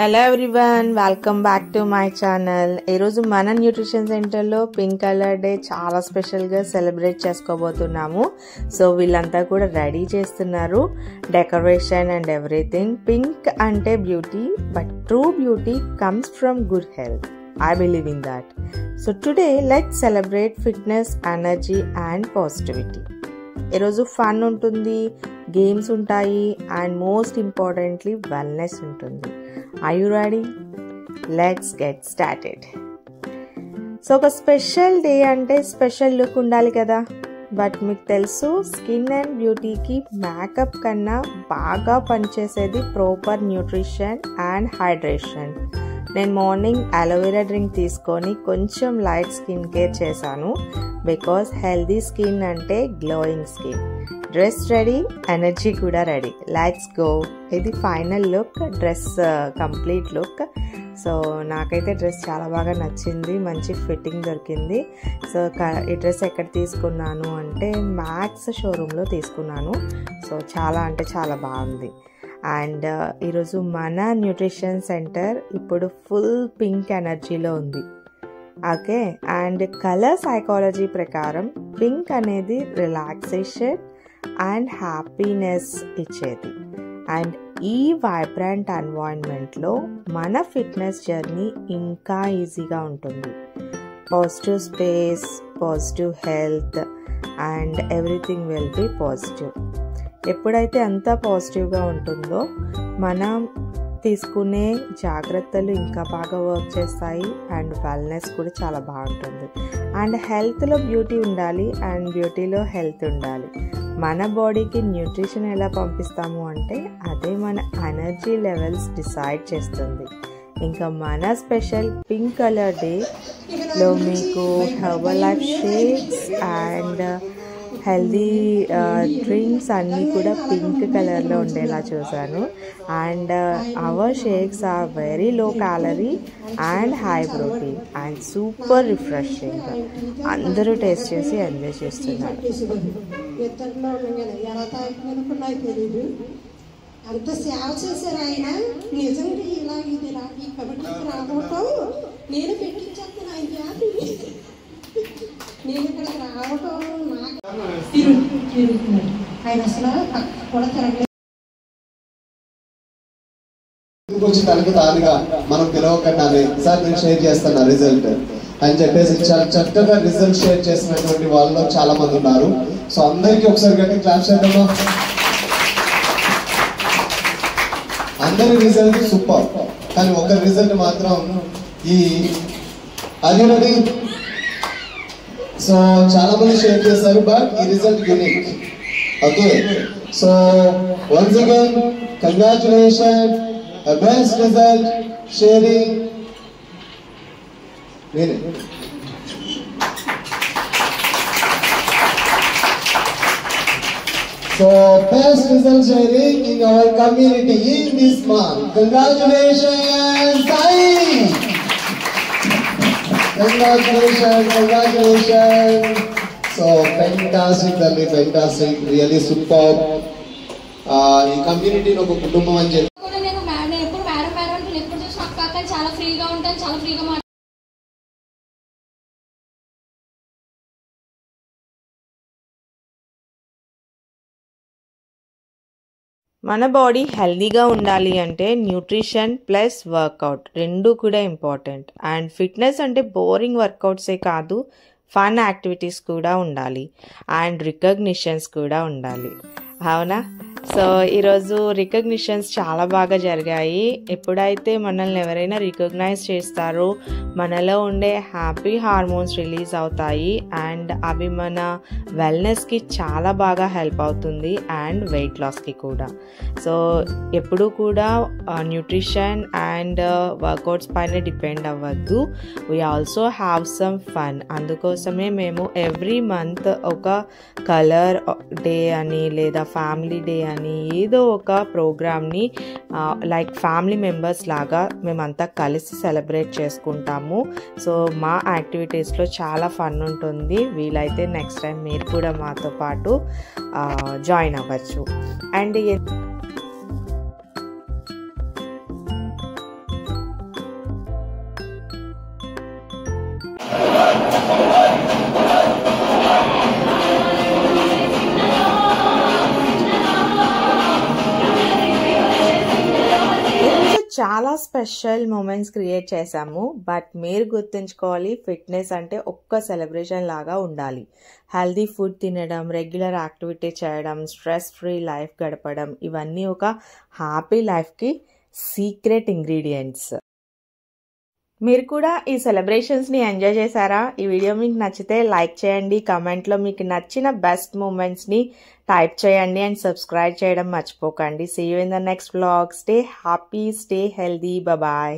Hello everyone, welcome back to my channel. ఈరోజు మన nutrition సెంటర్లో పింక్ కలర్ డే చాలా స్పెషల్గా సెలబ్రేట్ చేసుకోబోతున్నాము. సో వీళ్ళంతా కూడా రెడీ చేస్తున్నారు, డెకరేషన్ అండ్ ఎవ్రీథింగ్. పింక్ అంటే beauty, but true beauty comes from good health. I believe in that. So today let's celebrate fitness, energy and positivity. ఈరోజు fun ఉంటుంది, games ఉంటాయి and most importantly wellness ఉంటుంది. Are you ready? Let's get started. So ఒక special day అంటే special look ఉండాలి కదా. But మీకు తెలుసు, స్కిన్ అండ్ బ్యూటీకి మేకప్ కన్నా బాగా పనిచేసేది ప్రాపర్ న్యూట్రిషన్ అండ్ హైడ్రేషన్. నేను మార్నింగ్ అలోవెరా డ్రింక్ తీసుకొని కొంచెం లైట్ స్కిన్ కేర్ చేశాను. బికాస్ హెల్దీ స్కిన్ అంటే glowing skin. Dress ready, energy కూడా రెడీ. Let's go. ఇది final look, dress complete look. So నాకైతే డ్రెస్ చాలా బాగా నచ్చింది, మంచి ఫిట్టింగ్ దొరికింది. సో ఈ డ్రెస్ ఎక్కడ తీసుకున్నాను అంటే మ్యాక్స్ షోరూంలో తీసుకున్నాను. సో చాలా అంటే చాలా బాగుంది. అండ్ ఈరోజు మన న్యూట్రిషన్ సెంటర్ ఇప్పుడు ఫుల్ పింక్ ఎనర్జీలో ఉంది. ఓకే, అండ్ కలర్ సైకాలజీ ప్రకారం పింక్ అనేది రిలాక్సేషన్ అండ్ హ్యాపీనెస్ ఇచ్చేది. అండ్ ఈ వైబ్రెంట్ ఎన్వైరన్మెంట్లో మన ఫిట్నెస్ జర్నీ ఇంకా ఈజీగా ఉంటుంది. Positive space, positive health and everything will be positive. ఎప్పుడైతే అంతా పాజిటివ్గా ఉంటుందో మనం తీసుకునే జాగ్రత్తలు ఇంకా బాగా వర్క్ చేస్తాయి అండ్ వెల్నెస్ కూడా చాలా బాగుంటుంది. అండ్ హెల్త్లో బ్యూటీ ఉండాలి అండ్ బ్యూటీలో హెల్త్ ఉండాలి. మన బాడీకి న్యూట్రిషన్ ఎలా పంపిస్తాము అంటే అదే మన ఎనర్జీ లెవెల్స్ డిసైడ్ చేస్తుంది. ఇంకా మన స్పెషల్ పింక్ కలర్ డేలో మీకు Herbalife shakes and healthy drinks అన్నీ కూడా పింక్ కలర్లో ఉండేలా చూసాను. And our shakes are very low calorie and high protein and super refreshing. అందరూ టేస్ట్ చేసి ఎంజాయ్ చేస్తున్నారు. అంత సేవ చేశారు ఆయన. నిజంగా ఇలా ఇది రాగి కాబట్టి రావటం నేను పెట్టించేస్తాను ఆయన జాతి. నేను ఇక్కడ రావటం తిరుగుతున్నాడు ఆయన అసలు కూడా తిరగలేదు. వచ్చి తనకి తానుగా మనం పిలవకుండా సార్ నేను షేర్ చేస్తాను రిజల్ట్ అని చెప్పేసి చాలా చక్కగా రిజల్ట్ షేర్ చేసినటువంటి వాళ్ళు చాలా మంది ఉన్నారు. సో అందరికీ ఒకసారి గట్టి క్లాప్ చేద్దామా. అందరి రిజల్ట్ సూపర్, కానీ ఒక రిజల్ట్ మాత్రం ఈ అది. సో చాలా మంది షేర్ చేశారు, బట్ ఈ result unique. Okay, so once again congratulation, best result sharing. So best result sharing in our community in this month. Congratulations, Sai! Congratulations. So fantastic, fantastic, really superb. ఈ కమ్యూనిటీలో ఒక కుటుంబం అని చెప్పి నేను ఎప్పుడు మేడం ఎప్పుడు చూసి నాకు చాలా ఫ్రీగా ఉంటాను, చాలా ఫ్రీగా మన బాడీ హెల్దీగా ఉండాలి అంటే న్యూట్రిషన్ ప్లస్ వర్కౌట్ రెండు కూడా ఇంపార్టెంట్. అండ్ ఫిట్నెస్ అంటే బోరింగ్ వర్కౌట్సే కాదు, ఫన్ యాక్టివిటీస్ కూడా ఉండాలి అండ్ రికగ్నిషన్స్ కూడా ఉండాలి. అవునా? సో ఈరోజు రికగ్నిషన్స్ చాలా బాగా జరిగాయి. ఎప్పుడైతే మనల్ని ఎవరైనా రికగ్నైజ్ చేస్తారో మనలో ఉండే హ్యాపీ హార్మోన్స్ రిలీజ్ అవుతాయి అండ్ అవి మన వెల్నెస్కి చాలా బాగా హెల్ప్ అవుతుంది అండ్ వెయిట్ లాస్కి కూడా. సో ఎప్పుడూ కూడా న్యూట్రిషన్ అండ్ వర్కౌట్స్ పైన డిపెండ్ అవ్వద్దు. We also have some fun. అందుకోసమే మేము ఎవ్రీ మంత్ ఒక కలర్ డే అని లేదా ఫ్యామిలీ డే అని ఏదో ఒక ప్రోగ్రామ్ని లైక్ ఫ్యామిలీ మెంబర్స్ లాగా మేమంతా కలిసి సెలబ్రేట్ చేసుకుంటాము. సో మా యాక్టివిటీస్లో చాలా ఫన్ ఉంటుంది. వీలైతే నెక్స్ట్ టైం మీరు కూడా మాతో పాటు జాయిన్ అవ్వచ్చు. అండ్ చాలా స్పెషల్ మూమెంట్స్ క్రియేట్ చేశాము. బట్ మీరు గుర్తుంచుకోవాలి, ఫిట్నెస్ అంటే ఒక్క సెలబ్రేషన్ లాగా ఉండాలి. హెల్దీ ఫుడ్ తినడం, రెగ్యులర్ యాక్టివిటీ చేయడం, స్ట్రెస్ ఫ్రీ లైఫ్ గడపడం, ఇవన్నీ ఒక హ్యాపీ లైఫ్కి సీక్రెట్ ఇంగ్రీడియంట్స్. మీరు కూడా ఈ సెలబ్రేషన్స్ని ఎంజాయ్ చేశారా? ఈ వీడియో మీకు నచ్చితే లైక్ చేయండి, కమెంట్లో మీకు నచ్చిన బెస్ట్ మూమెంట్స్ని టైప్ చేయండి అండ్ సబ్స్క్రైబ్ చేయడం మర్చిపోకండి. See you in the next vlog. Stay happy, stay healthy, bye.